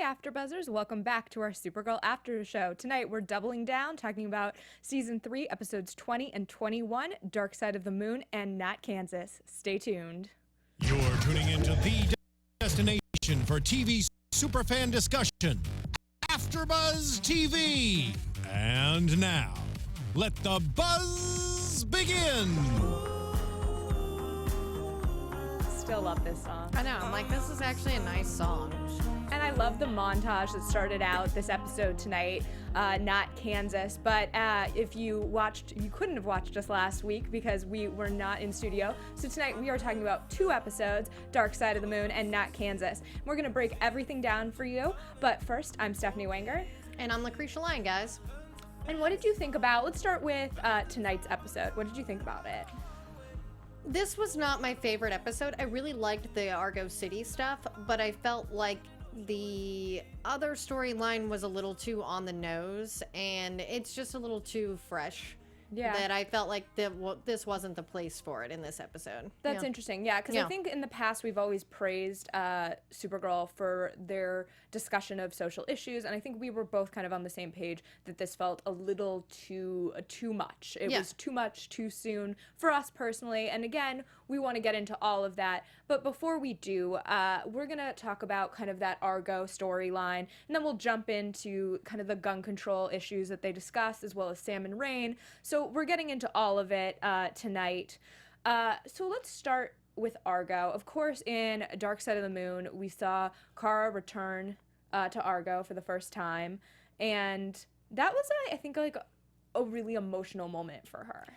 AfterBuzzers, welcome back to our Supergirl After Show. Tonight we're doubling down, talking about Season 3, Episodes 20 and 21, Dark Side of the Moon, and Not Kansas. Stay tuned. You're tuning into the destination for TV superfan discussion, AfterBuzz TV. And now, let the buzz begin. Still love this song. I know, I'm like, this is actually a nice song. And I love the montage that started out this episode tonight, Not Kansas. But if you watched, you couldn't have watched us last week because we were not in studio. So tonight we are talking about 2 episodes, Dark Side of the Moon and Not Kansas. We're going to break everything down for you. But first, I'm Stephanie Wenger. And I'm Lacretia, Lyon, guys. And what did you think about, let's start with tonight's episode. What did you think about it? This was not my favorite episode. I really liked the Argo City stuff, but I felt like the other storyline was a little too on the nose, and it's just a little too fresh. Yeah. That I felt like this wasn't the place for it in this episode. That's interesting, yeah, because I think in the past we've always praised Supergirl for their discussion of social issues, and I think we were both kind of on the same page that this felt a little too much. It was too much too soon for us personally, and again, we want to get into all of that, but before we do, we're going to talk about kind of that Argo storyline, and then we'll jump into kind of the gun control issues that they discuss, as well as Sam and Rain. So we're getting into all of it tonight. So let's start with Argo. Of course, in Dark Side of the Moon, we saw Kara return to Argo for the first time, and that was, I think, like a really emotional moment for her.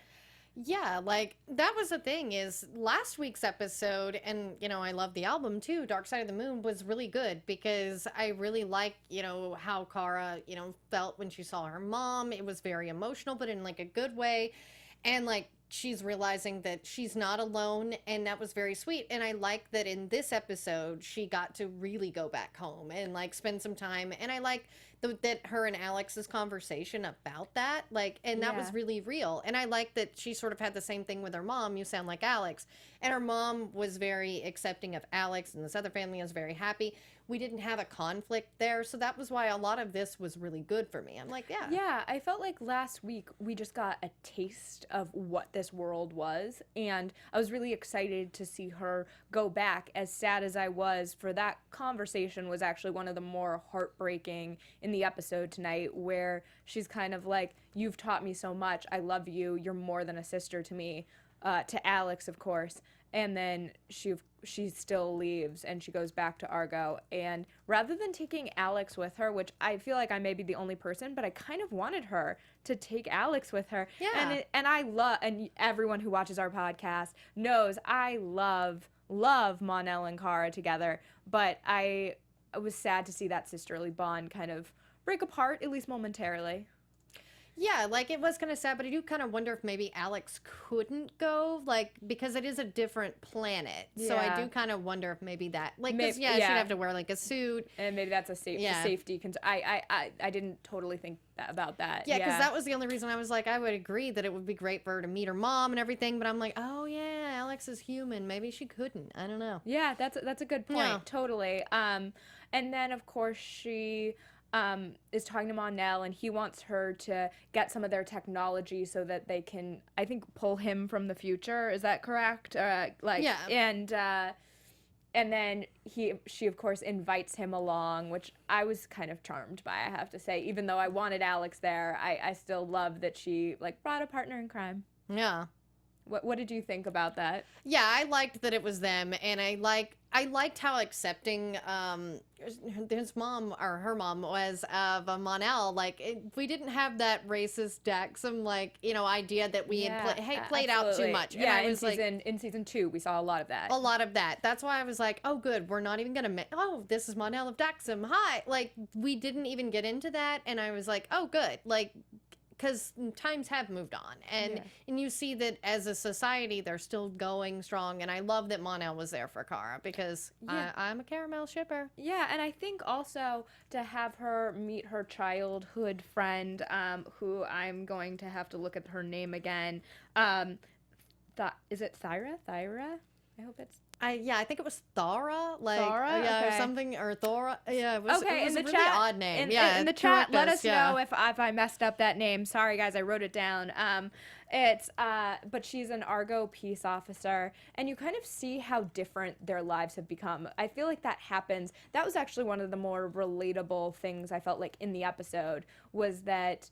Yeah, like, that was the thing, is last week's episode, and, you know, I love the album too, Dark Side of the Moon, was really good, because I really liked, you know, how Kara, you know, felt when she saw her mom. It was very emotional, but in, like, a good way, and, like, she's realizing that she's not alone, and that was very sweet. And I like that in this episode, she got to really go back home and, like, spend some time, and I like that her and Alex's conversation about that, like, and that was really real. And I like that she sort of had the same thing with her mom. You sound like Alex. And her mom was very accepting of Alex, and this other family was very happy. We didn't have a conflict there, so that was why a lot of this was really good for me. I'm like, yeah. Yeah, I felt like last week we just got a taste of what this world was, and I was really excited to see her go back. As sad as I was, for that conversation was actually one of the more heartbreaking in the episode tonight, where she's kind of like, you've taught me so much, I love you, you're more than a sister to me, to Alex, of course. And then she still leaves, and she goes back to Argo. And rather than taking Alex with her, which I feel like I may be the only person, but I kind of wanted her to take Alex with her. Yeah. And everyone who watches our podcast knows I love Mon-El and Kara together. But I was sad to see that sisterly bond kind of break apart, at least momentarily. Yeah, like, it was kind of sad, but I do kind of wonder if maybe Alex couldn't go, like, because it is a different planet. Yeah. So I do kind of wonder if maybe that, like, she'd have to wear, like, a suit. And maybe that's a safety. I didn't totally think about that. Yeah, because that was the only reason I was like, I would agree that it would be great for her to meet her mom and everything, but I'm like, oh, yeah, Alex is human. Maybe she couldn't. I don't know. Yeah, that's a good point. Yeah. Totally. And then, of course, she is talking to Mon-El, and he wants her to get some of their technology so that they can, I think, pull him from the future. Is that correct? Yeah. And then she of course invites him along, which I was kind of charmed by, I have to say. Even though I wanted Alex there, I still love that she, like, brought a partner in crime. Yeah. What did you think about that? Yeah, I liked that it was them, and I liked how accepting his mom, or her mom, was of Mon-El. Like, we didn't have that racist Daxam, like, you know, idea that we had played out too much. Yeah, and I was in season 2, we saw a lot of that. A lot of that. That's why I was like, oh, good, we're not even gonna. Oh, this is Mon-El of Daxam. Hi, like, we didn't even get into that, and I was like, oh, good, like, because times have moved on, and you see that as a society they're still going strong, and I love that Mon-El was there for Kara, because I'm a caramel shipper. Yeah, and I think also to have her meet her childhood friend, who I'm going to have to look at her name again. Is it Thyra? I hope it's I think it was Thara, like Thara? yeah, Okay. or something, or Thora. Yeah, it was, Okay, it was in a the really chat, odd name. in the chat, correct let us, us know if I messed up that name. Sorry, guys, I wrote it down. But she's an Argo peace officer, and you kind of see how different their lives have become. I feel like that happens. That was actually one of the more relatable things I felt like in the episode, was that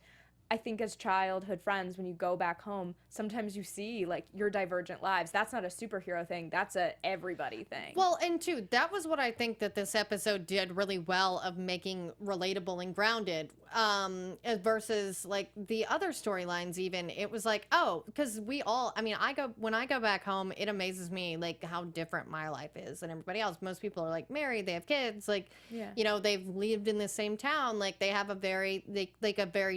I think as childhood friends, when you go back home, sometimes you see like your divergent lives. That's not a superhero thing. That's a everybody thing. Well, and too, that was what I think that this episode did really well of making relatable and grounded, versus like the other storylines. Even it was like, oh, because when I go back home, it amazes me like how different my life is than everybody else. Most people are like married, they have kids, like they've lived in the same town, like they have a very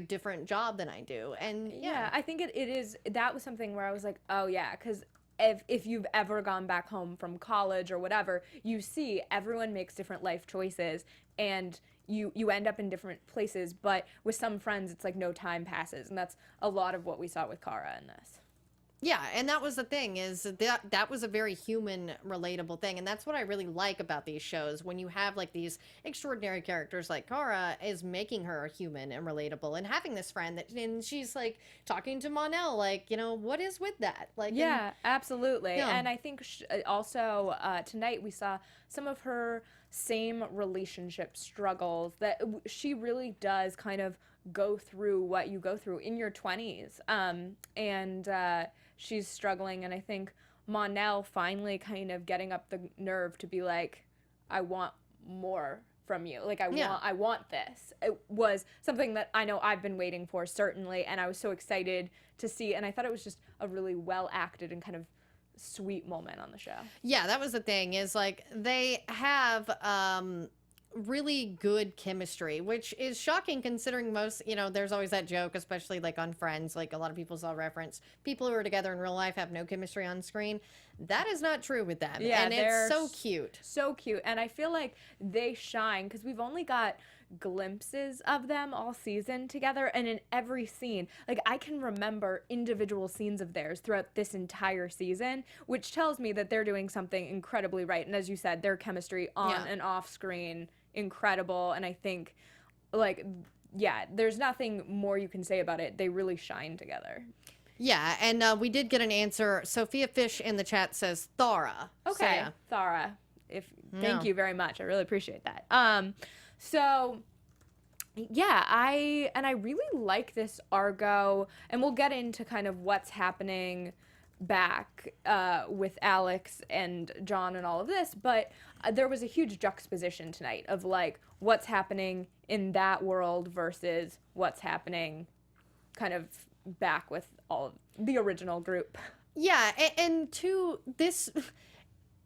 different job than I do. And I think it is, that was something where I was like, oh yeah, because if you've ever gone back home from college or whatever, you see everyone makes different life choices, and you end up in different places, but with some friends it's like no time passes, and that's a lot of what we saw with Kara in this. Yeah, and that was the thing, is that was a very human, relatable thing, and that's what I really like about these shows, when you have like these extraordinary characters like Kara, is making her human and relatable, and having this friend and she's like talking to Mon-El, like, what is with that? Like, absolutely. Yeah. And I think also tonight we saw some of her same relationship struggles, that she really does kind of go through what you go through in your 20s, and she's struggling, and I think Mon-El finally kind of getting up the nerve to be like, I want more from you, like I want this. It was something that I know I've been waiting for, certainly, and I was so excited to see, and I thought it was just a really well acted and kind of sweet moment on the show. Yeah, that was the thing, is like they have really good chemistry, which is shocking considering most, there's always that joke, especially like on Friends, like a lot of people saw reference, people who are together in real life have no chemistry on screen. That is not true with them. Yeah, and it's so cute. So cute. And I feel like they shine because we've only got glimpses of them all season together, and in every scene, like I can remember individual scenes of theirs throughout this entire season, which tells me that they're doing something incredibly right. And as you said, their chemistry on and off screen, incredible. And I think there's nothing more you can say about it. They really shine together. Yeah, and we did get an answer. Sophia Fish in the chat says Thara. Okay, so, Thara. Thank you very much. I really appreciate that. So yeah, I really like this Argo, and we'll get into kind of what's happening back with Alex and John and all of this, but there was a huge juxtaposition tonight of like what's happening in that world versus what's happening kind of back with all of the original group. Yeah, and to this,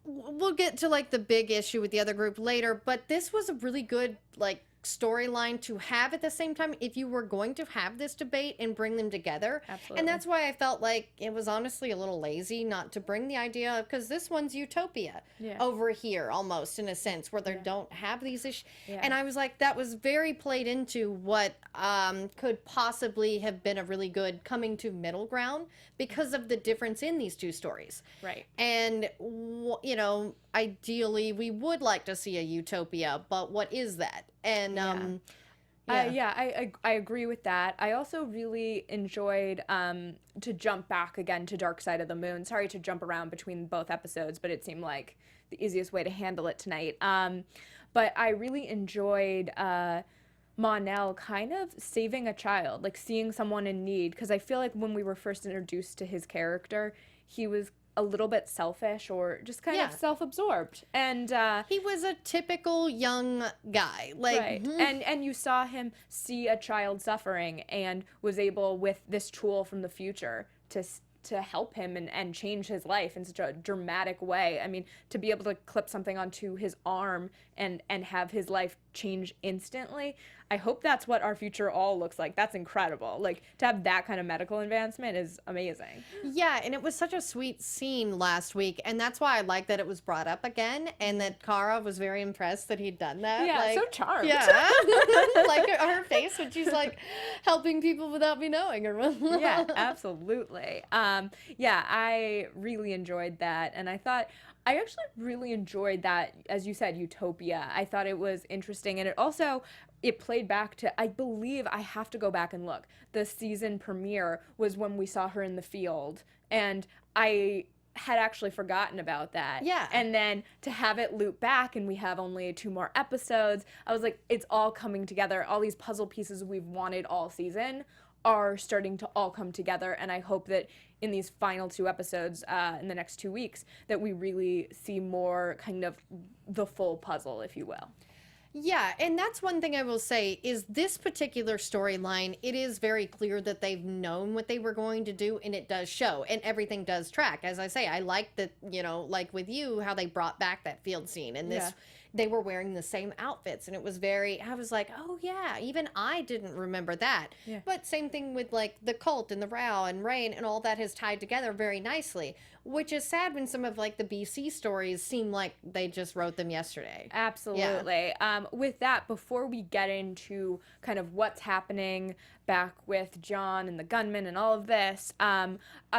we'll get to like the big issue with the other group later, but this was a really good like storyline to have at the same time if you were going to have this debate and bring them together. Absolutely. And that's why I felt like it was honestly a little lazy not to bring the idea of, because this one's utopia over here almost in a sense where they don't have these issues. And I was like, that was very played into what could possibly have been a really good coming to middle ground because of the difference in these two stories. Right. And ideally we would like to see a utopia, but what is that? And I agree with that. I also really enjoyed to jump back again to Dark Side of the Moon. Sorry to jump around between both episodes, but it seemed like the easiest way to handle it tonight. But I really enjoyed Mon-El kind of saving a child, like seeing someone in need, because I feel like when we were first introduced to his character, he was a little bit selfish or just kind of self-absorbed, and he was a typical young guy, like and you saw him see a child suffering and was able with this tool from the future to help him and change his life in such a dramatic way. I mean, to be able to clip something onto his arm and have his life change instantly. I hope that's what our future all looks like. That's incredible. Like, to have that kind of medical advancement is amazing. Yeah, and it was such a sweet scene last week, and that's why I like that it was brought up again, and that Kara was very impressed that heed done that. Yeah, like, so charmed. Yeah. Like her face when she's like helping people without me knowing. Yeah, absolutely. I really enjoyed that, and I thought I actually really enjoyed that, as you said, utopia. I thought it was interesting, and it played back to, I believe, I have to go back and look. The season premiere was when we saw her in the field, and I had actually forgotten about that. Yeah. And then to have it loop back and we have only 2 more episodes, I was like, it's all coming together. All these puzzle pieces we've wanted all season are starting to all come together, and I hope that in these final 2 episodes in the next 2 weeks that we really see more kind of the full puzzle, if you will. Yeah, and that's one thing I will say is this particular storyline, it is very clear that they've known what they were going to do, and it does show, and everything does track. As I say, I like that, like with you, how they brought back that field scene, and this, they were wearing the same outfits, and it was I was like, oh yeah, even I didn't remember that. Yeah. But same thing with like the cult and the Row and Rain and all that has tied together very nicely, which is sad when some of like the BC stories seem like they just wrote them yesterday. Absolutely. Yeah. With that, before we get into kind of what's happening back with John and the gunman and all of this,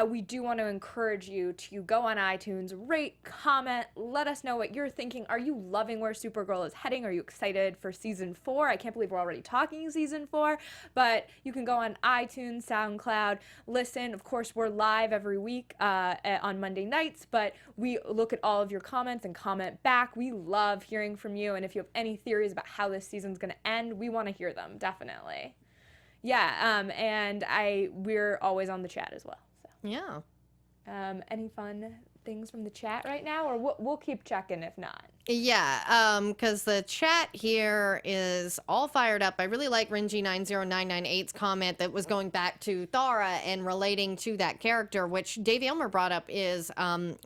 we do want to encourage you to go on iTunes, rate, comment, let us know what you're thinking. Are you loving where Supergirl is heading? Are you excited for season 4? I can't believe we're already talking season 4, but you can go on iTunes, SoundCloud, listen. Of course, we're live every week on Monday nights, but we look at all of your comments and comment back. We love hearing from you, and if you have any theories about how this season's going to end, we want to hear them, definitely. Yeah, and we're always on the chat as well. So. Yeah. Any fun things from the chat right now, or we'll keep checking if not? Yeah, because the chat here is all fired up. I really like Renji90998's comment that was going back to Thara and relating to that character, which Dave Elmer brought up is,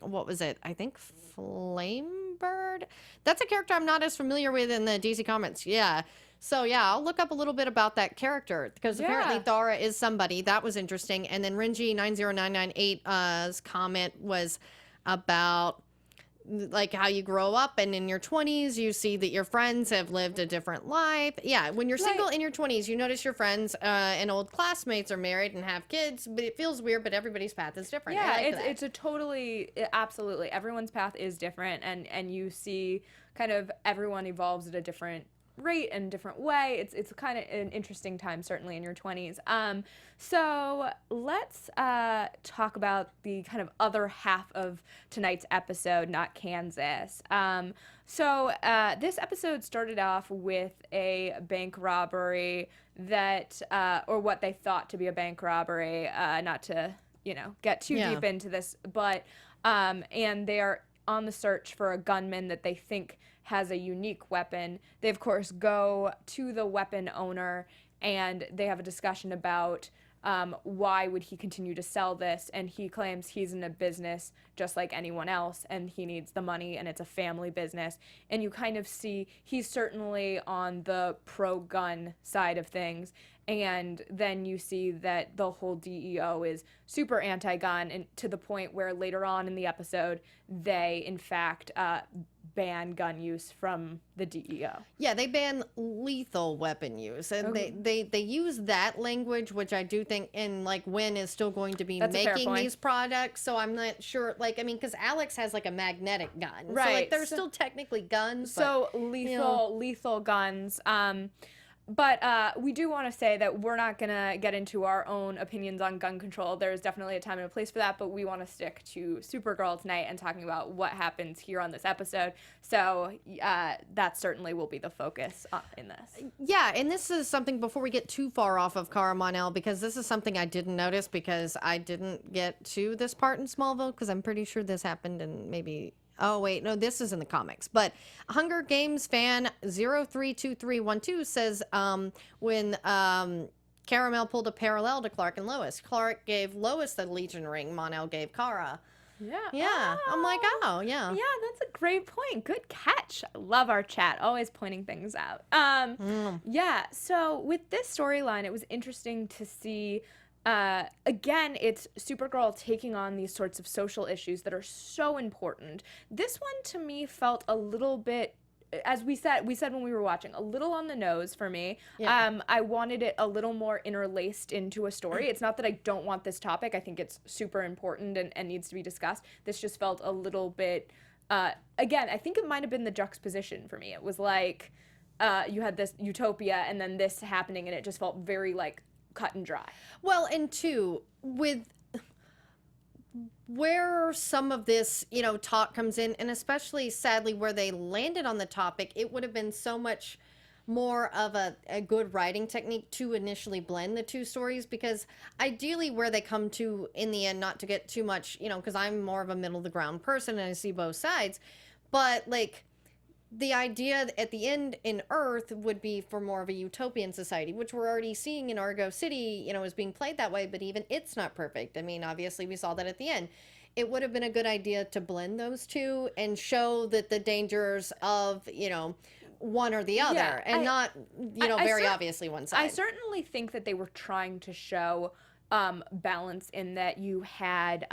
what was it? I think Flamebird? That's a character I'm not as familiar with in the DC Comics. Yeah. So, yeah, I'll look up a little bit about that character because apparently Thara is somebody. That was interesting. And then Renji90998's comment was about like how you grow up and in your 20s you see that your friends have lived a different life. Yeah, when you're single in your 20s, you notice your friends and old classmates are married and have kids, but it feels weird, but everybody's path is different. Yeah, it's a totally, absolutely, everyone's path is different, and you see kind of everyone evolves at a different rate and different way. It's kind of an interesting time, certainly in your 20s. So let's talk about the kind of other half of tonight's episode, not Kansas. So this episode started off with a bank robbery that, or what they thought to be a bank robbery, not to, get too deep into this, but, and they are on the search for a gunman that they think has a unique weapon. They, of course, go to the weapon owner, and they have a discussion about why would he continue to sell this, and he claims he's in a business just like anyone else, and he needs the money, and it's a family business. And you kind of see he's certainly on the pro-gun side of things, and then you see that the whole DEO is super anti-gun, and to the point where later on in the episode, they, in fact, ban gun use from the DEO. Yeah, they ban lethal weapon use, and they use that language, which I do think in like Wynn is still going to be making these products. So I'm not sure, because Alex has like a magnetic gun, right? So like they're still technically guns. So but, lethal guns. But we do want to say that we're not going to get into our own opinions on gun control. There's definitely a time and a place for that, but we want to stick to Supergirl tonight and talking about what happens here on this episode. So that certainly will be the focus in this. Yeah, and this is something before we get too far off of Kara Mon-El, because this is something I didn't notice because I didn't get to this part in Smallville, because I'm pretty sure this happened in maybe... Oh, wait, no, this is in the comics. But Hunger Games fan 032312 says when Caramel pulled a parallel to Clark and Lois. Clark gave Lois the Legion ring, Mon-El gave Kara. Yeah. Yeah. Oh. I'm like, oh, yeah. Yeah, that's a great point. Good catch. Love our chat. Always pointing things out. Yeah, so with this storyline, it was interesting to see... again, it's Supergirl taking on these sorts of social issues that are so important. This one, to me, felt a little bit, as we said when we were watching, a little on the nose for me. Yeah. I wanted it a little more interlaced into a story. It's not that I don't want this topic. I think it's super important and needs to be discussed. This just felt a little bit again, I think it might have been the juxtaposition for me. It was like you had this utopia and then this happening, and it just felt very like cut and dry. Well, and two, with where some of this, you know, talk comes in, and especially sadly where they landed on the topic, it would have been so much more of a good writing technique to initially blend the two stories, because ideally where they come to in the end, not to get too much, you know, because I'm more of a middle of the ground person and I see both sides, but like the idea at the end in Earth would be for more of a utopian society, which we're already seeing in Argo City, you know, is being played that way, but even it's not perfect. I mean, obviously we saw that at the end. It would have been a good idea to blend those two and show that the dangers of, you know, one or the other, and not, you know, very obviously one side. I certainly think that they were trying to show balance in that you had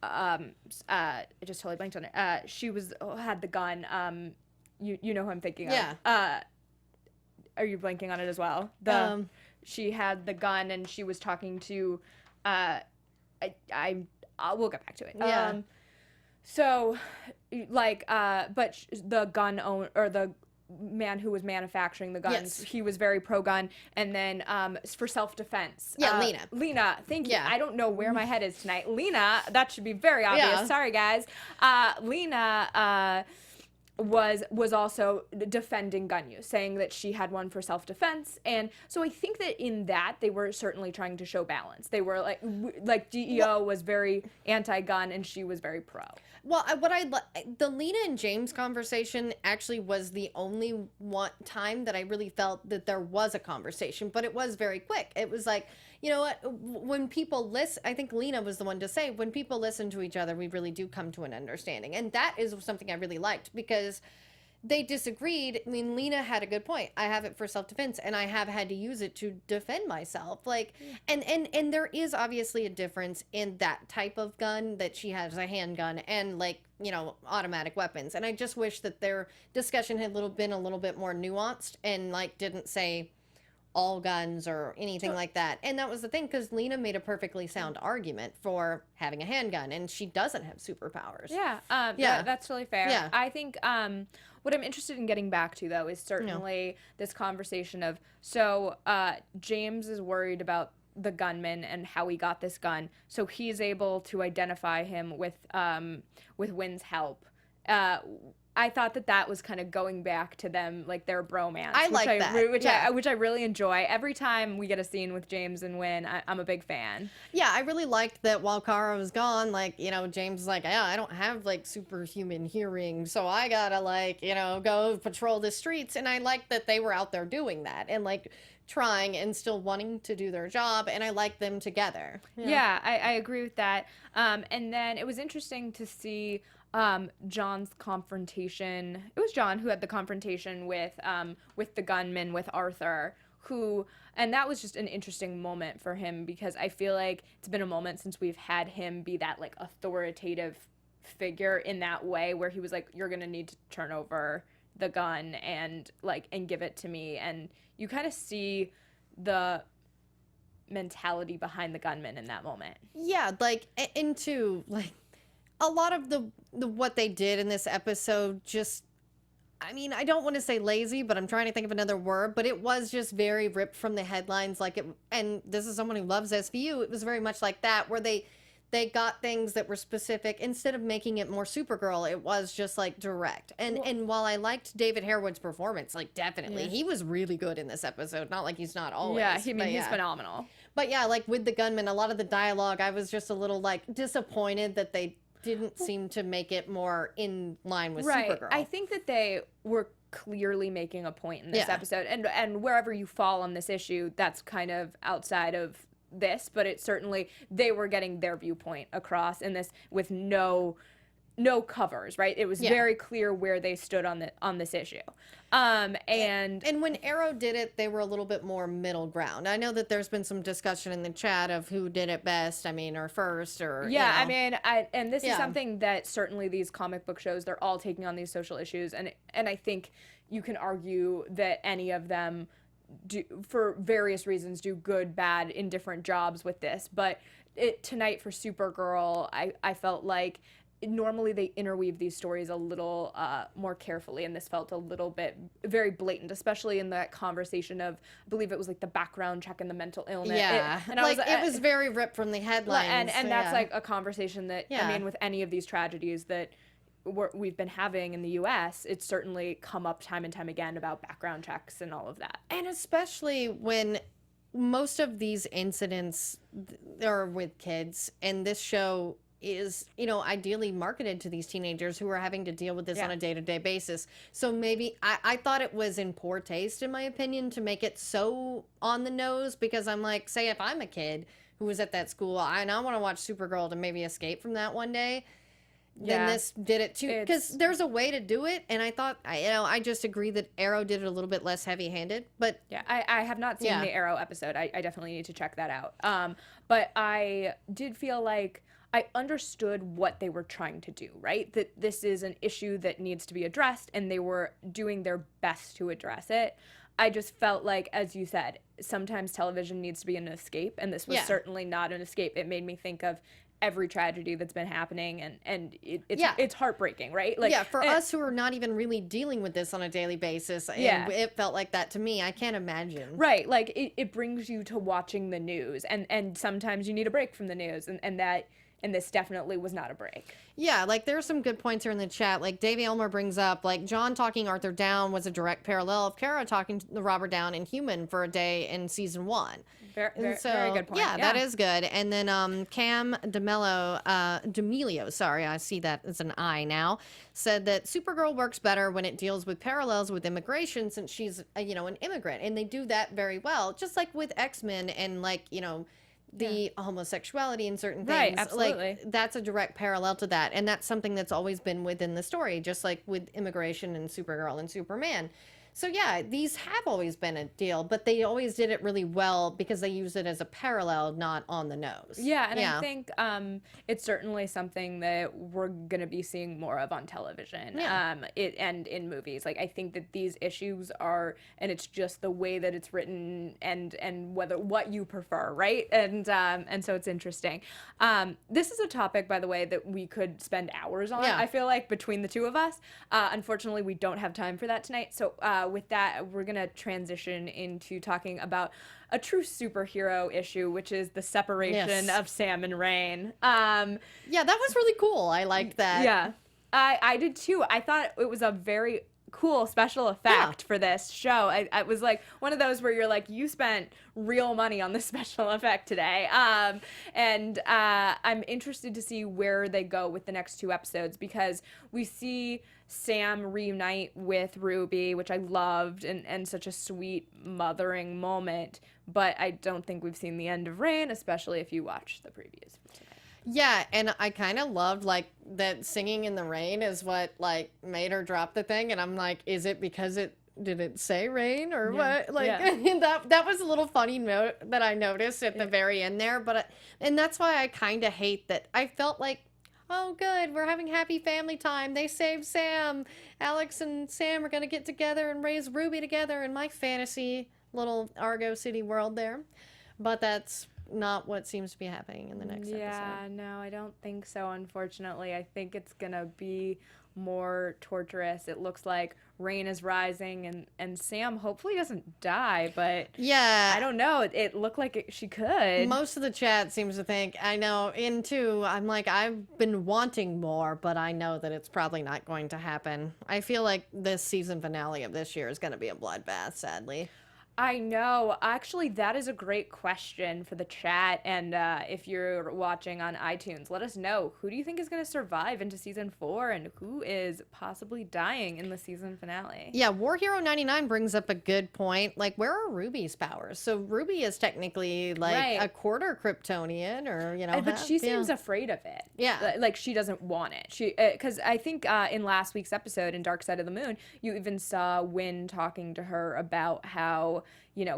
I just totally blanked on it. She had the gun. You know who I'm thinking of. Yeah. Are you blanking on it as well? She had the gun and she was talking to we'll get back to it. Yeah. So like but the gun owner, or the man who was manufacturing the guns, Yes. he was very pro-gun, and then for self-defense, Lena, thank you. Yeah. I don't know where my head is tonight. Lena, that should be very obvious. Yeah. Sorry guys. Lena was also defending gun use, saying that she had one for self-defense, and so I think that in that they were certainly trying to show balance. They were like DEO was very anti-gun and she was very pro. Well, the Lena and James conversation actually was the only one time that I really felt that there was a conversation, but it was very quick. It was like, you know what, when people listen, I think Lena was the one to say, when people listen to each other, we really do come to an understanding. And that is something I really liked, because they disagreed. I mean, Lena had a good point. I have it for self-defense, and I have had to use it to defend myself. Like, and there is obviously a difference in that type of gun that she has, a handgun, and like, you know, automatic weapons. And I just wish that their discussion had been a little bit more nuanced and like didn't say all guns or anything like that. And that was the thing, because Lena made a perfectly sound argument for having a handgun, and she doesn't have superpowers. Yeah, that's really fair. Yeah. I think what I'm interested in getting back to, though, is certainly this conversation of, so James is worried about the gunman and how he got this gun, so he's able to identify him with Wynn's help. I thought that was kind of going back to them, like their bromance. I like that. Which I really enjoy. Every time we get a scene with James and Wynn, I'm a big fan. Yeah, I really liked that while Kara was gone, like, you know, James was like, yeah, I don't have like superhuman hearing, so I gotta like, you know, go patrol the streets. And I liked that they were out there doing that and like trying and still wanting to do their job, and I liked them together. Yeah, I agree with that. And then it was interesting to see John's confrontation. It was John who had the confrontation with the gunman, with Arthur, and that was just an interesting moment for him, because I feel like it's been a moment since we've had him be that like authoritative figure in that way, where he was like, you're gonna need to turn over the gun and give it to me, and you kind of see the mentality behind the gunman in that moment. Yeah, like into like a lot of the what they did in this episode, just, I mean, I don't want to say lazy, but I'm trying to think of another word, but it was just very ripped from the headlines. Like it, and this is someone who loves SVU, it was very much like that, where they got things that were specific. Instead of making it more Supergirl, it was just like direct. And while I liked David Harewood's performance, like definitely, he was really good in this episode. Not like he's not always. Yeah, he's phenomenal. But yeah, like with the gunman, a lot of the dialogue, I was just a little like disappointed that they didn't seem to make it more in line with Supergirl. I think that they were clearly making a point in this episode, and wherever you fall on this issue, that's kind of outside of this, but it certainly, they were getting their viewpoint across in this with no covers, right? It was very clear where they stood on this issue. And when Arrow did it, they were a little bit more middle ground. I know that there's been some discussion in the chat of who did it best, I mean, or first, or I mean, and this is something that certainly these comic book shows, they're all taking on these social issues, and I think you can argue that any of them do, for various reasons, do good, bad, indifferent jobs with this. But tonight for Supergirl, I felt like normally they interweave these stories a little more carefully, and this felt a little bit very blatant, especially in that conversation of, I believe it was like the background check and the mental illness. It was very ripped from the headlines. And that's like a conversation that, I mean, with any of these tragedies that we've been having in the U.S., it's certainly come up time and time again about background checks and all of that. And especially when most of these incidents are with kids, and this show is, ideally marketed to these teenagers who are having to deal with this on a day-to-day basis. So maybe I thought it was in poor taste, in my opinion, to make it so on the nose, because I'm like, say if I'm a kid who was at that school and I want to watch Supergirl to maybe escape from that one day, then this did it too, because there's a way to do it. And I thought, I just agree that Arrow did it a little bit less heavy-handed, but I have not seen the Arrow episode. I definitely need to check that out. But I did feel like I understood what they were trying to do, right? That this is an issue that needs to be addressed, and they were doing their best to address it. I just felt like, as you said, sometimes television needs to be an escape, and this was certainly not an escape. It made me think of every tragedy that's been happening, and it's heartbreaking, right? Like, for us who are not even really dealing with this on a daily basis, and it felt like that to me. I can't imagine. Right, like it brings you to watching the news, and sometimes you need a break from the news, and this definitely was not a break. Yeah, like there's some good points here in the chat. Like Davey Elmer brings up, like John talking Arthur down was a direct parallel of Kara talking to Robert down in Human for a day in season 1. Very good point. Yeah, that is good. And then Cam D'Amelio, sorry, I see that it's an I now, said that Supergirl works better when it deals with parallels with immigration, since she's an immigrant, and they do that very well, just like with X-Men and the homosexuality in certain things. Right, absolutely. Like, that's a direct parallel to that. And that's something that's always been within the story, just like with immigration and Supergirl and Superman. So yeah, these have always been a deal, but they always did it really well because they used it as a parallel, not on the nose. Yeah, and I think it's certainly something that we're going to be seeing more of on television and in movies. Like, I think that these issues are, and it's just the way that it's written and what you prefer, right? And so it's interesting. This is a topic, by the way, that we could spend hours on, I feel like, between the two of us. Unfortunately, we don't have time for that tonight, so with that, we're going to transition into talking about a true superhero issue, which is the separation of Sam and Rain. That was really cool. I liked that. Yeah, I did too. I thought it was a very cool special effect for this show. I was like one of those where you're like, you spent real money on this special effect today. And I'm interested to see where they go with the next 2 episodes, because we see Sam reunite with Ruby, which I loved, and such a sweet mothering moment. But I don't think we've seen the end of Rain, especially if you watch the previews for tonight. Yeah, and I kind of loved, like, that singing in the rain is what, like, made her drop the thing. And I'm like, is it because did it say rain or what? Like, that was a little funny note that I noticed at the very end there. And that's why I kind of hate that. I felt like, oh, good, we're having happy family time. They saved Sam. Alex and Sam are going to get together and raise Ruby together in my fantasy little Argo City world there. But that's not what seems to be happening in the next episode. Yeah, no, I don't think so, unfortunately. I think it's going to be more torturous. It looks like Rain is rising, and Sam hopefully doesn't die, but I don't know. It looked like she could. Most of the chat seems to think, I know, I'm like, I've been wanting more, but I know that it's probably not going to happen. I feel like this season finale of this year is going to be a bloodbath, sadly. I know. Actually, that is a great question for the chat. And if you're watching on iTunes, let us know. Who do you think is going to survive into season 4, and who is possibly dying in the season finale? Yeah, War Hero 99 brings up a good point. Like, where are Ruby's powers? So Ruby is technically like a quarter Kryptonian, or but she seems afraid of it. Yeah, like she doesn't want it. She because I think in last week's episode in Dark Side of the Moon, you even saw Wynn talking to her about how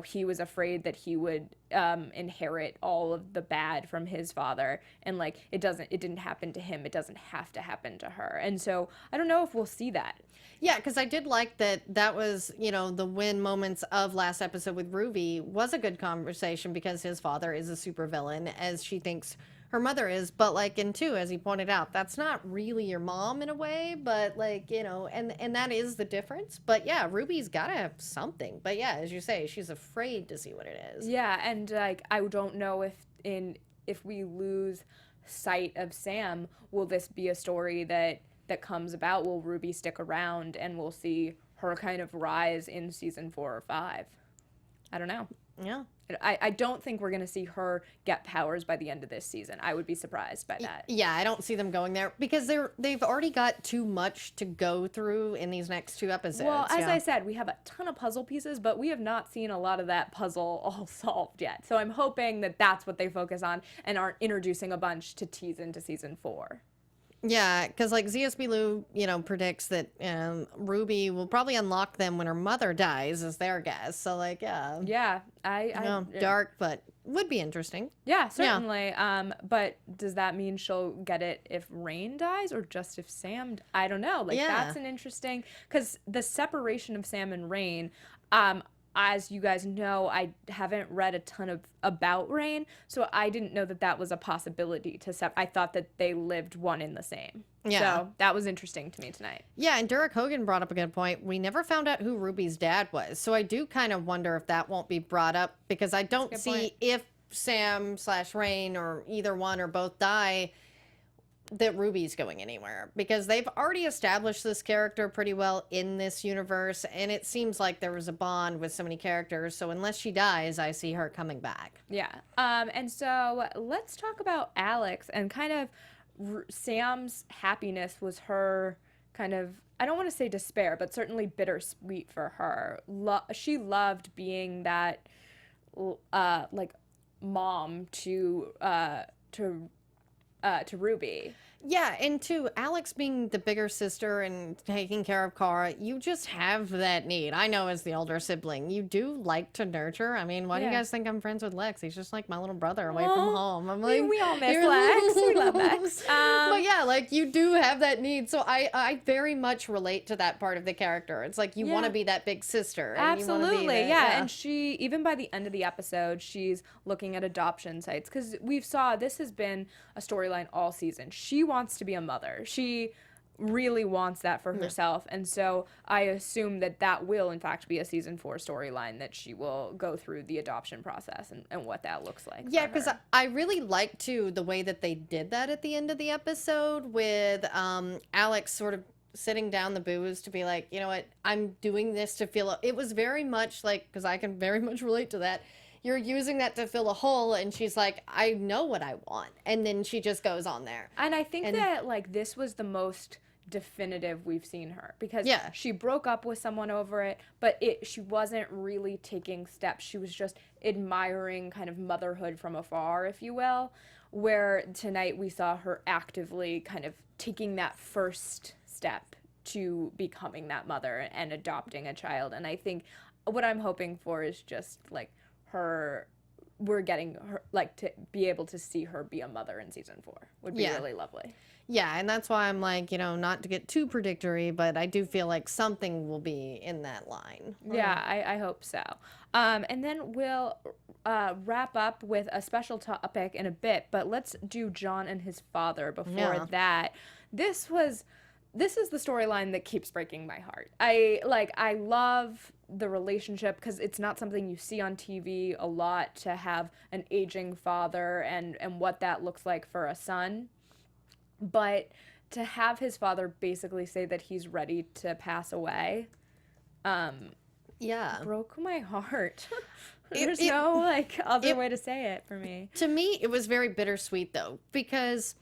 he was afraid that he would inherit all of the bad from his father, and like it didn't happen to him. It doesn't have to happen to her. And so I don't know if we'll see that. Yeah, because I did like that was, the win moments of last episode with Ruby was a good conversation, because his father is a supervillain, as she thinks her mother is, but like in 2, as he pointed out, that's not really your mom in a way, but like, you know, and that is the difference. But yeah, Ruby's gotta have something. But yeah, as you say, she's afraid to see what it is. Yeah, and like I don't know if we lose sight of Sam, will this be a story that comes about? Will Ruby stick around and we'll see her kind of rise in season 4 or 5? I don't know. Yeah. I don't think we're going to see her get powers by the end of this season. I would be surprised by that. Yeah, I don't see them going there because they've already got too much to go through in these next 2 episodes. Well, as I said, we have a ton of puzzle pieces, but we have not seen a lot of that puzzle all solved yet. So I'm hoping that that's what they focus on and aren't introducing a bunch to tease into season 4. Yeah, because like ZSB Lou, you know, predicts that Ruby will probably unlock them when her mother dies, is their guess. So like, yeah. Yeah, dark, but would be interesting. Yeah, certainly. Yeah. But does that mean she'll get it if Rain dies or just if Sam? I don't know. Like, that's an interesting, because the separation of Sam and Rain, as you guys know, I haven't read a ton about Rain, so I didn't know that was a possibility I thought that they lived one in the same. Yeah. So that was interesting to me tonight. Yeah, and Derek Hogan brought up a good point. We never found out who Ruby's dad was, so I do kind of wonder if that won't be brought up, because I don't see if Sam/Rain or either one or both die, that Ruby's going anywhere, because they've already established this character pretty well in this universe, and it seems like there was a bond with so many characters, so unless she dies, I see her coming back. Yeah. And so let's talk about Alex, and kind of Sam's happiness was her kind of, I don't want to say despair, but certainly bittersweet for her. She loved being that like mom to Ruby. Yeah, and to Alex being the bigger sister and taking care of Kara, you just have that need. I know as the older sibling, you do like to nurture. I mean, why do you guys think I'm friends with Lex? He's just like my little brother away from home. I'm like, we all miss Lex. We love Lex. But yeah, like you do have that need. So I very much relate to that part of the character. It's like you want to be that big sister. And absolutely, you yeah. And she, even by the end of the episode, she's looking at adoption sites, because this has been a storyline all season. She wants to be a mother. She really wants that for herself, and so I assume that will in fact be a season 4 storyline, that she will go through the adoption process and what that looks like. Yeah, because I really liked too the way that they did that at the end of the episode with Alex sort of sitting down the booze to be like, you know what, I'm doing this to feel it was very much like, because I can very much relate to that, you're using that to fill a hole, and she's like, I know what I want, and then she just goes on there. And I think that like this was the most definitive we've seen her, because she broke up with someone over it, but she wasn't really taking steps. She was just admiring kind of motherhood from afar, if you will, where tonight we saw her actively kind of taking that first step to becoming that mother and adopting a child. And I think what I'm hoping for is just like we're getting her, like, to be able to see her be a mother in season 4 would be really lovely. Yeah, and that's why I'm like, you know, not to get too predictory, but I do feel like something will be in that line. Yeah, I hope so. And then we'll wrap up with a special topic in a bit, but let's do John and his father before that. This is the storyline that keeps breaking my heart. I love the relationship, because it's not something you see on TV a lot, to have an aging father and what that looks like for a son. But to have his father basically say that he's ready to pass away, broke my heart. There's no like other way to say it for me. To me, it was very bittersweet though, because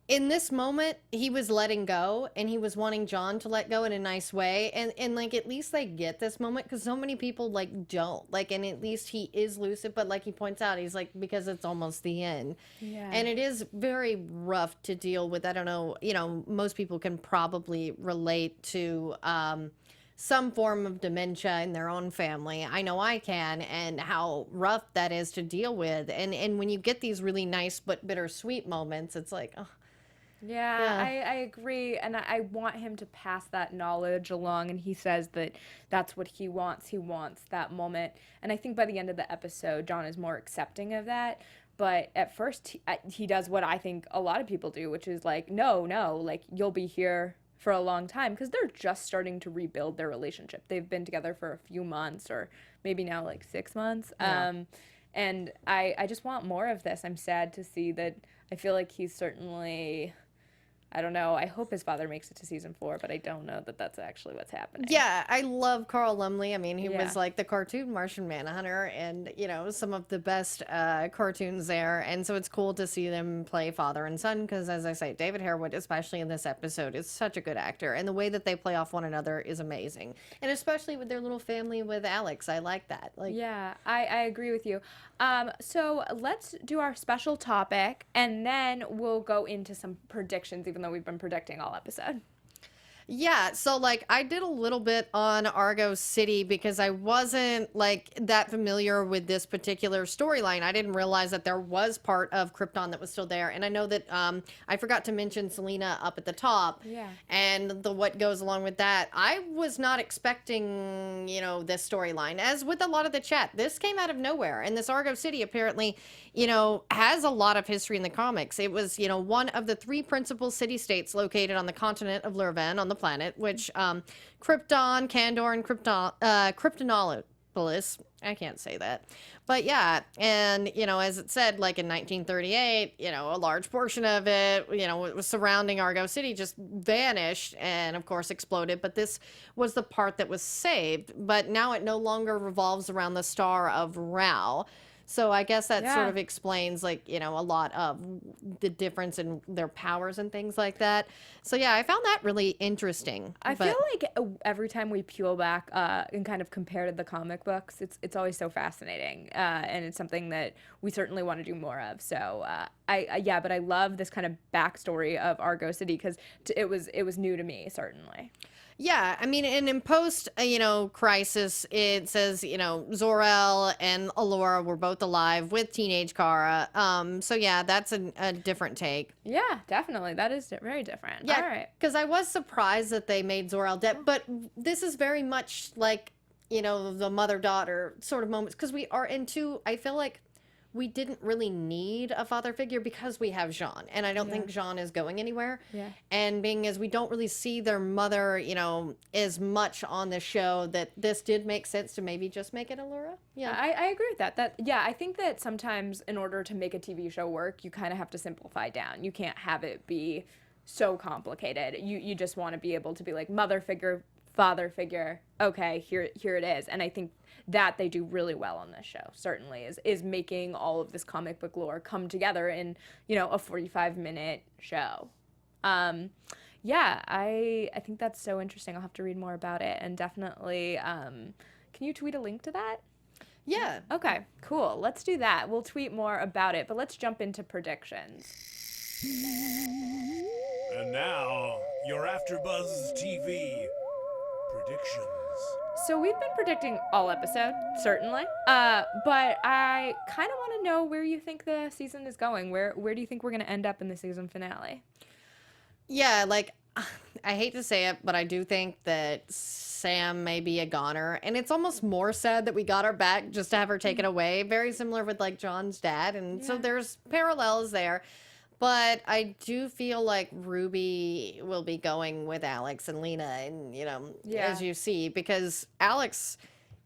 in this moment, he was letting go, and he was wanting John to let go in a nice way, and like, at least they get this moment, because so many people, like, don't, like, and at least he is lucid, but like he points out, he's like, because it's almost the end. Yeah. And it is very rough to deal with. I don't know, you know, most people can probably relate to some form of dementia in their own family. I know I can, and how rough that is to deal with, and when you get these really nice but bittersweet moments, it's like, oh. Yeah, I agree, and I want him to pass that knowledge along, and he says that that's what he wants. He wants that moment, and I think by the end of the episode, John is more accepting of that. But at first, he does what I think a lot of people do, which is like, no, like, you'll be here for a long time, because they're just starting to rebuild their relationship. They've been together for a few months, or maybe now like 6 months. Yeah. And I just want more of this. I'm sad to see that. I feel like he's certainly, I don't know. I hope his father makes it to season 4, but I don't know that that's actually what's happening. Yeah, I love Carl Lumley. I mean, he Yeah. was like the cartoon Martian Manhunter, and some of the best cartoons there. And so it's cool to see them play father and son, because as I say, David Harewood, especially in this episode, is such a good actor, and the way that they play off one another is amazing. And especially with their little family with Alex, I like that. Like, yeah, I agree with you. So let's do our special topic, and then we'll go into some predictions, even though we've been predicting all episode. yeah, so like I did a little bit on Argo City because I wasn't like that familiar with this particular storyline. I didn't realize that there was part of Krypton that was still there, and I know that I forgot to mention Selena up at the top. Yeah. And what goes along with that. I was not expecting, this storyline. As with a lot of the chat, this came out of nowhere, and this Argo City apparently, has a lot of history in the comics. It was, one of the 3 principal city-states located on the continent of Lurven on the planet, which Krypton, Kandor, and Kryptonopolis, I can't say that. But yeah, and, as it said, like in 1938, a large portion of it, it was surrounding Argo City just vanished and, of course, exploded. But this was the part that was saved. But now it no longer revolves around the star of Rao. So I guess that sort of explains, like, a lot of the difference in their powers and things like that. So, yeah, I found that really interesting. I feel like every time we peel back and kind of compare to the comic books, it's always so fascinating. And it's something that we certainly want to do more of. So, but I love this kind of backstory of Argo City, because it was new to me, certainly. Yeah, I mean, and in post, crisis, it says, Zor-El and Alura were both alive with teenage Kara. So yeah, that's a different take. Yeah, definitely. That is very different. Yeah, all right. because I was surprised that they made Zor-El dead, but this is very much like, the mother-daughter sort of moments, because we are into, I feel like, we didn't really need a father figure because we have Jean, and I don't think Jean is going anywhere. Yeah. And being as we don't really see their mother, as much on the show, that this did make sense to maybe just make it Allura. Yeah, I agree with that. I think that sometimes in order to make a TV show work, you kind of have to simplify down. You can't have it be so complicated. You just want to be able to be like mother figure, father figure. Okay, here it is. And I think that they do really well on this show, certainly, is making all of this comic book lore come together in, a 45-minute show. I think that's so interesting. I'll have to read more about it, and definitely, can you tweet a link to that? Yeah. Okay, cool. Let's do that. We'll tweet more about it, but let's jump into predictions. And now, your AFTERBUZZ TV predictions. So we've been predicting all episode, certainly, but I kind of want to know where you think the season is going. Where do you think we're going to end up in the season finale? Yeah, like, I hate to say it, but I do think that Sam may be a goner, and it's almost more sad that we got her back just to have her taken away. Very similar with, like, John's dad, and so there's parallels there. But I do feel like Ruby will be going with Alex and Lena, and, as you see, because Alex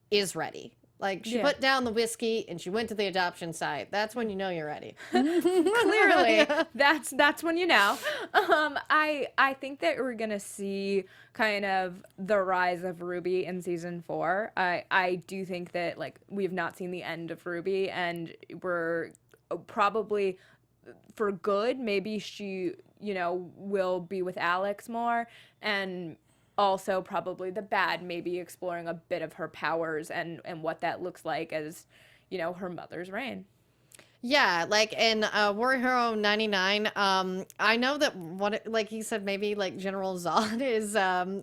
is ready. Like, she put down the whiskey and she went to the adoption site. That's when you know you're ready. Clearly, that's when you know. I think that we're gonna see kind of the rise of Ruby in season 4. I do think that, like, we have not seen the end of Ruby, and we're probably, for good, maybe she, will be with Alex more, and also probably the bad, maybe exploring a bit of her powers and what that looks like as, her mother's reign. Yeah, like in War Hero 99, I know that like he said, maybe like General Zod is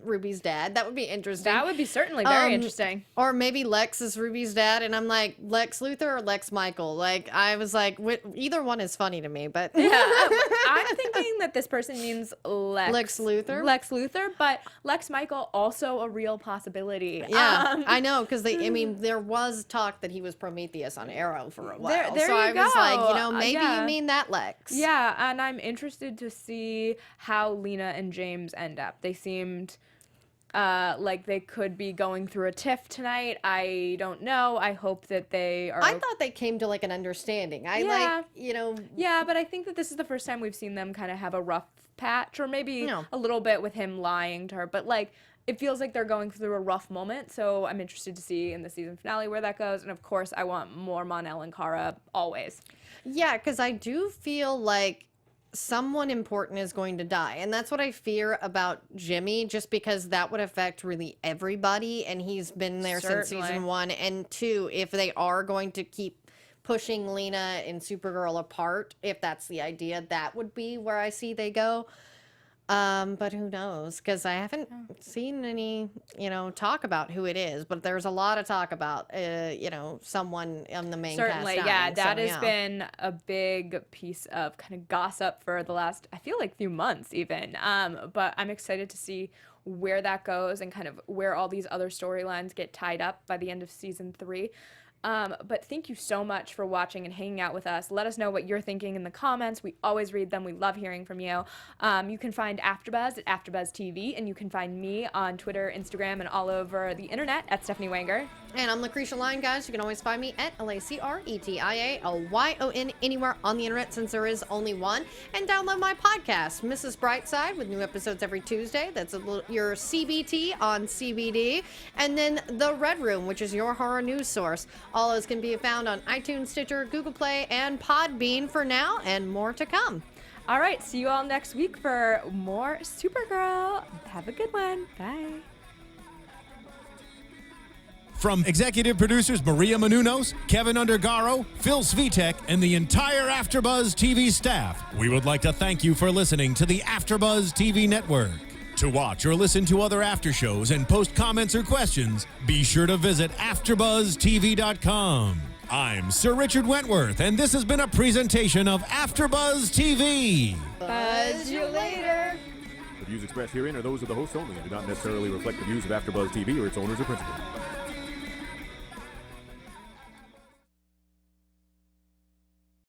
Ruby's dad. That would be interesting. That would be certainly very interesting. Or maybe Lex is Ruby's dad, and I'm like, Lex Luthor or Lex Michael? Like, I was like, either one is funny to me, but yeah, I'm thinking that this person means Lex Luthor. Lex Luthor, but Lex Michael also a real possibility. Yeah, I know, because there was talk that he was Prometheus on Arrow for a while. There so you go. like, you know, maybe you mean that, Lex. Yeah, and I'm interested to see how Lena and James end up. They seemed like they could be going through a tiff tonight. I don't know. I hope that they are. I thought they came to like an understanding. Yeah, but I think that this is the first time we've seen them kind of have a rough patch, or maybe a little bit with him lying to her. But like, it feels like they're going through a rough moment. So I'm interested to see in the season finale where that goes. And of course, I want more Mon-El and Kara always. Yeah, because I do feel like someone important is going to die, and that's what I fear about Jimmy, just because that would affect really everybody, and he's been there since season 1 and 2. If they are going to keep pushing Lena and Supergirl apart, if that's the idea, that would be where I see they go. But who knows, because I haven't seen any, talk about who it is, but there's a lot of talk about, someone on the main cast. Certainly, that has been a big piece of kind of gossip for the last, I feel like, few months even. But I'm excited to see where that goes and kind of where all these other storylines get tied up by the end of season 3. But thank you so much for watching and hanging out with us. Let us know what you're thinking in the comments. We always read them. We love hearing from you. You can find AfterBuzz at AfterBuzz TV, and you can find me on Twitter, Instagram, and all over the internet at Stephanie Wenger. And I'm Lacretia Lyon, guys. You can always find me at LACRETIALYON anywhere on the internet, since there is only one. And download my podcast, Mrs. Brightside, with new episodes every Tuesday. That's your CBT on CBD. And then The Red Room, which is your horror news source. All those can be found on iTunes, Stitcher, Google Play, and Podbean for now, and more to come. All right, see you all next week for more Supergirl. Have a good one. Bye. From executive producers Maria Menounos, Kevin Undergaro, Phil Svitek, and the entire AfterBuzz TV staff, we would like to thank you for listening to the AfterBuzz TV network. To watch or listen to other after shows and post comments or questions, be sure to visit AfterBuzzTV.com. I'm Sir Richard Wentworth, and this has been a presentation of AfterBuzz TV. Buzz you later. The views expressed herein are those of the host only and do not necessarily reflect the views of AfterBuzz TV or its owners or principals.